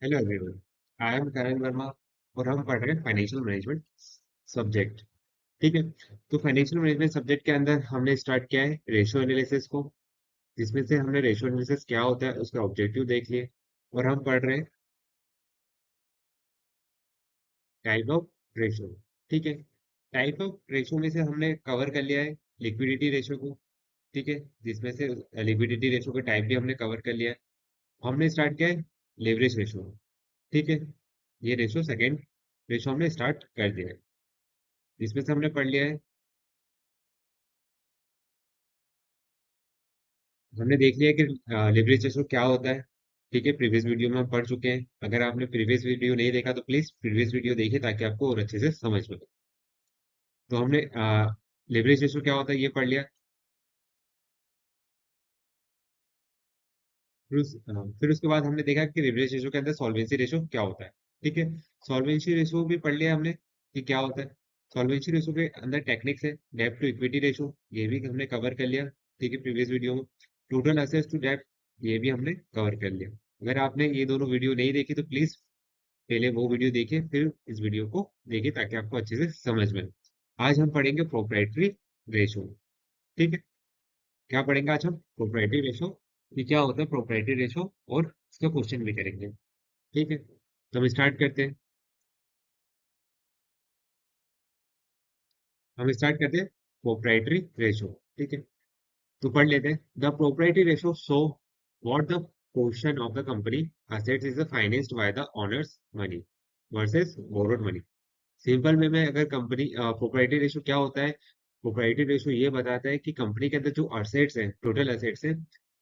Hello everyone, I am करण वर्मा और हम पढ़ रहे हैं फाइनेंशियल मैनेजमेंट सब्जेक्ट। ठीक है। तो फाइनेंशियल मैनेजमेंट सब्जेक्ट के अंदर हमने स्टार्ट किया है रेशियो एनालिसिस को, जिसमें से हमने रेशियो एनालिसिस क्या होता है उसका ऑब्जेक्टिव देख लिए। और हम पढ़ रहे हैं टाइप ऑफ रेशियो। ठीक है। टाइप ऑफ रेशियो में से हमने कवर कर लिया है लिक्विडिटी रेशियो को। ठीक है। जिसमें से लिक्विडिटी रेशियो का टाइप भी हमने कवर कर लिया है। हमने स्टार्ट किया है लेवरेज रेशियो। ठीक है। ये रेशियो सेकेंड रेशियो हमने स्टार्ट कर दिया है, जिसमें से हमने पढ़ लिया है। हमने देख लिया कि लिवरेज रेशो क्या होता है। ठीक है, प्रीवियस वीडियो में हम पढ़ चुके हैं। अगर आपने प्रीवियस वीडियो नहीं देखा तो प्लीज प्रीवियस वीडियो देखिए ताकि आपको और अच्छे से समझ में। तो हमने लिवरेज रेशो क्या होता है ये पढ़ लिया। फिर उसके बाद हमने देखा कि लिवरेज रेशो के अंदर सॉल्वेंसी रेशो क्या होता है। ठीक है। सॉल्वेंसी रेशो भी पढ़ लिया हमने कि क्या होता है। सॉल्वेंसी रेशो के अंदर टेक्निक्स है डेब्ट टू इक्विटी रेशो, ये भी हमने कवर कर लिया। ठीक है, प्रीवियस वीडियो में। टोटल एसेट्स टू डेब्ट, ये भी हमने कवर कर लिया। अगर आपने ये दोनों वीडियो नहीं देखी तो प्लीज पहले वो वीडियो देखिए फिर इस वीडियो को देखिए ताकि आपको अच्छे से समझ में आए। आज हम पढ़ेंगे प्रोप्राइटरी रेशो। ठीक है। क्या पढ़ेंगे आज हम? Proprietary ratio. ये क्या होता है प्रोप्राइटरी रेशो, और इसका क्वेश्चन भी करेंगे। ठीक है, तो हम स्टार्ट करते हैं। Proprietary ratio. ठीक है, तो पढ़ लेते हैं। The proprietary ratio show what the portion of the company assets is financed by the owners money versus borrowed money. Simple में अगर कंपनी प्रोप्राइटरी रेशो क्या होता है, प्रोप्राइटरी रेशो ये बताता है कि कंपनी के अंदर जो असेट्स हैं, टोटल असेट्स हैं,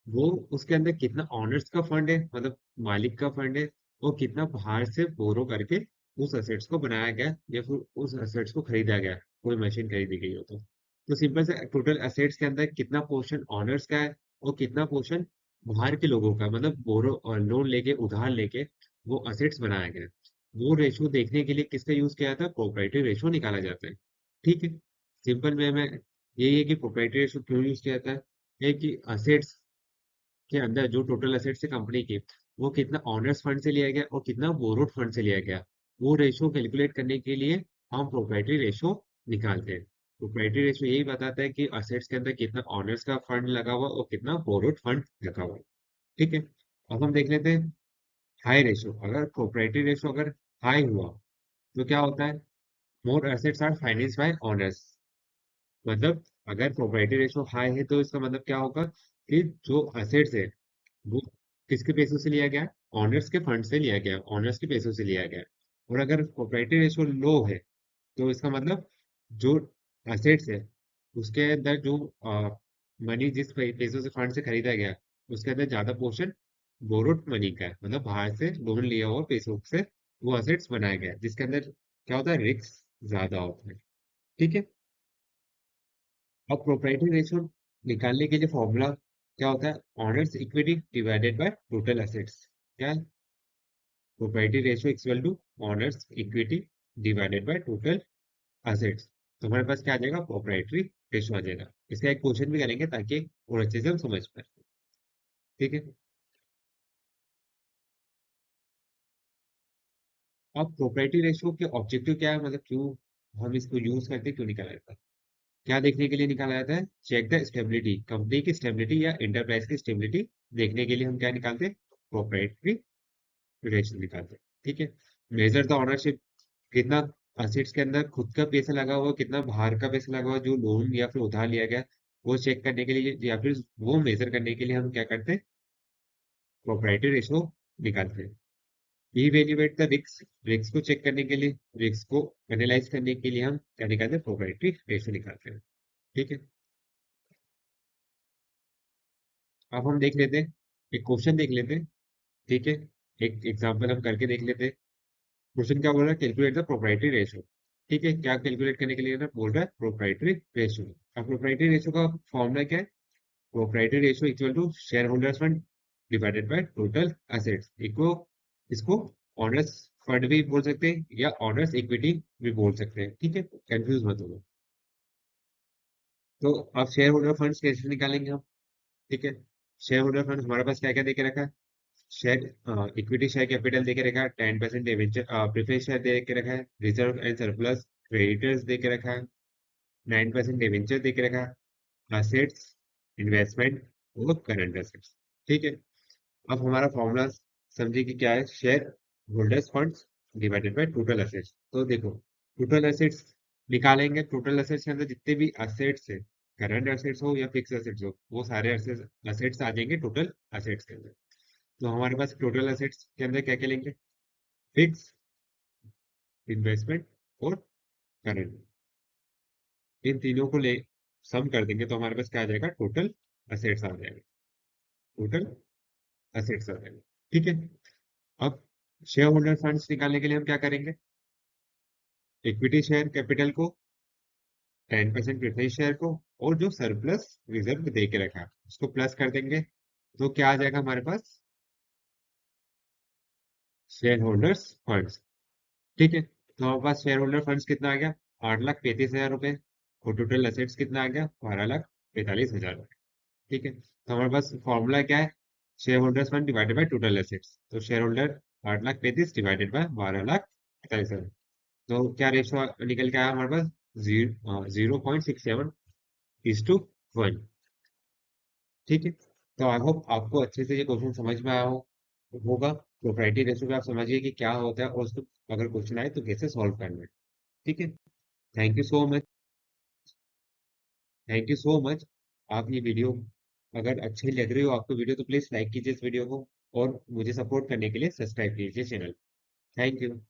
वो उसके अंदर कितना ऑनर्स का फंड है, मतलब मालिक का फंड है, और कितना बाहर से बोरो करके उस असेट्स को बनाया गया या फिर उस असेट्स को खरीदा गया, कोई मशीन खरीदी गई हो तो सिंपल से टोटल असेट्स के अंदर कितना पोर्शन ऑनर्स का है और कितना पोर्शन बाहर के लोगों का, मतलब बोरो और लोन लेके उधार लेके वो असेट्स बनाया गया। वो रेशो देखने के लिए किसका यूज किया था? प्रोप्राइटरी रेशो निकाला जाता है। ठीक है। सिंपल में यही है कि प्रोप्राइटरी रेशो क्यों यूज किया जाता है। ये कि असेट्स के अंदर जो टोटल असेट्स है कंपनी के, वो कितना ऑनर्स फंड से लिया गया और कितना बोरोड फंड से लिया गया, वो रेशो कैलकुलेट करने के लिए हम प्रोप्राइटरी रेशो निकालते हैं। प्रोप्राइटरी रेशो यही बताता है कि असेट्स के अंदर कितना ऑनर्स का फंड लगा हुआ और कितना बोरोड फंड लगा हुआ। ठीक है। अब हम देख लेते हैं हाई रेशो। अगर प्रोप्राइटरी रेशो अगर हाई हुआ तो क्या होता है? More assets are financed by owners. मतलब अगर प्रोप्राइटरी रेशो हाई है तो इसका मतलब क्या होगा कि जो असेट्स है वो किसके पैसों से लिया गया? ऑनर्स के फंड से लिया गया, ऑनर्स के पैसों से लिया गया। और अगर प्रोप्राइटरी रेशो लो है तो इसका मतलब जो असेट्स है उसके अंदर जो मनी जिस पैसों से फंड से खरीदा गया उसके अंदर ज्यादा पोर्शन बोरोड मनी का है, मतलब बाहर से लोन लिया हुआ पैसों से वो असेट्स बनाया गया है, जिसके अंदर क्या होता है? रिस्क ज्यादा होता है। ठीक है। अब प्रोप्राइटरी रेशियो निकालने के लिए फॉर्मूला क्या होता है? Owners equity divided by total assets. क्या है? Proprietary ratio equal to owners equity divided by total assets. तो हमारे पास क्या आ जाएगा? प्रोप्राइटरी रेशियो आ जाएगा। इसका एक क्वेश्चन भी करेंगे ताकि और अच्छे से हम समझ पाए। ठीक है। अब प्रोप्राइटरी रेशियो के ऑब्जेक्टिव क्या है, मतलब क्यों हम इसको यूज करते हैं, क्यों निकाला जाता है? क्या देखने के लिए निकाला जाता है? चेक द स्टेबिलिटी, कंपनी की स्टेबिलिटी या इंटरप्राइज की स्टेबिलिटी देखने के लिए हम क्या निकालते हैं? प्रोप्राइटरी रेशियो निकालते हैं। ठीक है। मेजर द ओनरशिप, कितना असेट्स के अंदर खुद का पैसा लगा हुआ, कितना बाहर का पैसा लगा हुआ जो लोन या फिर उधार लिया गया, वो चेक करने के लिए या फिर वो मेजर करने के लिए हम क्या करते हैं? प्रोप्राइटरी रेशियो निकालते हैं। इवेल्युएट द रिस्क, रिस्क को चेक करने के लिए, रिस्क को एनालाइज करने के लिए हम क्या निकालते हैं? प्रोप्राइटरी रेशियो निकालते हैं। ठीक है। अब हम देख लेते हैं, एक क्वेश्चन देख लेते हैं। ठीक है, एक एग्जांपल हम करके देख लेते हैं। क्वेश्चन क्या बोल रहा है? Calculate the proprietary ratio. ठीक है, क्या कैलकुलेट करने के लिए ना बोल रहा है? Proprietary ratio. अब प्रोप्राइटरी रेशियो का फॉर्मूला क्या है? Proprietary ratio equal to share holders fund divided by total assets. इसको ऑनर्स फंड भी बोल सकते हैं या ऑनर्स इक्विटी भी बोल सकते हैं। ठीक है, कंफ्यूज मत हो। तो अब शेयर होल्डर फंड्स कैसे निकालेंगे हम? ठीक है। शेयर होल्डर फंड हमारे पास क्या क्या देके रखा है? शेयर इक्विटी शेयर कैपिटल दे के रखा है, 10% प्रेफरेंस शेयर दे के रखा है, रिजर्व एंड सरप्लस क्रेडिटर्स दे के रखा है, 9% डिवेंचर दे के रखा है, असेट्स, इन्वेस्टमेंट और करंट एसेट्स। ठीक है। अब हमारा फॉर्मूला समझिए कि क्या है, share holders funds divided by total assets. तो देखो, टोटल एसेट्स निकालेंगे, टोटल एसेट्स के अंदर जितने भी एसेट्स है, करंट एसेट्स हो या फिक्स एसेट्स हो, वो सारे एसेट्स आ जाएंगे टोटल एसेट्स के अंदर। तो हमारे पास टोटल एसेट्स के अंदर क्या क्या लेंगे, फिक्स, इन्वेस्टमेंट और करंट, इन तीनों को ले सम कर देंगे तो हमारे पास क्या आ जाएगा, टोटल एसेट्स आ जाएगा, टोटल एसेट्स आ जाएगा। ठीक है। अब शेयर होल्डर फंड्स निकालने के लिए हम क्या करेंगे, इक्विटी शेयर कैपिटल को, 10% प्रेफरेंस शेयर को, और जो सरप्लस रिजर्व दे के रखा है उसको प्लस कर देंगे। तो क्या आ जाएगा हमारे पास, शेयर होल्डर्स फंड्स। ठीक है। तो हमारे पास शेयर होल्डर फंड्स कितना आ गया, 8,35,000 रुपए, और टोटल एसेट्स कितना आ गया, 12,45,000 रुपए। ठीक है। तो हमारे पास फॉर्मूला क्या है, share holders fund divided by total assets. तो शेयर होल्डर 8,35,000 डिवाइडेड बाय 12,45,000। तो क्या रेशो निकल के आया हमारे पास, 0.67:1। ठीक है। तो आई होप आपको अच्छे से ये क्वेश्चन समझ में आया होगा। प्रोप्राइटरी रेशो पे आप समझिए कि क्या होता है और उसको अगर क्वेश्चन आए तो कैसे सॉल्व करना है। ठीक है। Thank you so much. Thank you so much. आप ये वीडियो अगर अच्छी लग रही हो आपको वीडियो, तो प्लीज लाइक कीजिए इस वीडियो को, और मुझे सपोर्ट करने के लिए सब्सक्राइब कीजिए चैनल। Thank you.